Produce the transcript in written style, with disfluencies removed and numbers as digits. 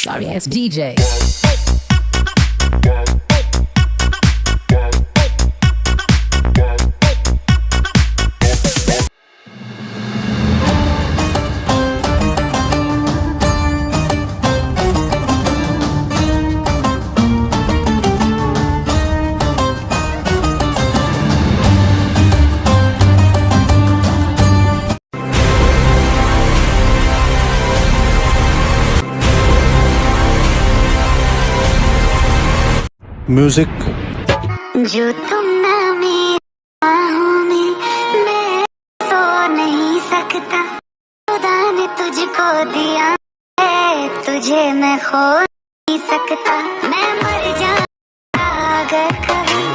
Sorry ass DJ. Music. जो तुम ना मेरी बाहों में, मैं सो नहीं सकता। खुदा ने तुझको दिया है, तुझे मैं खो नहीं सकता। मैं मर जाऊंगा अगर कभी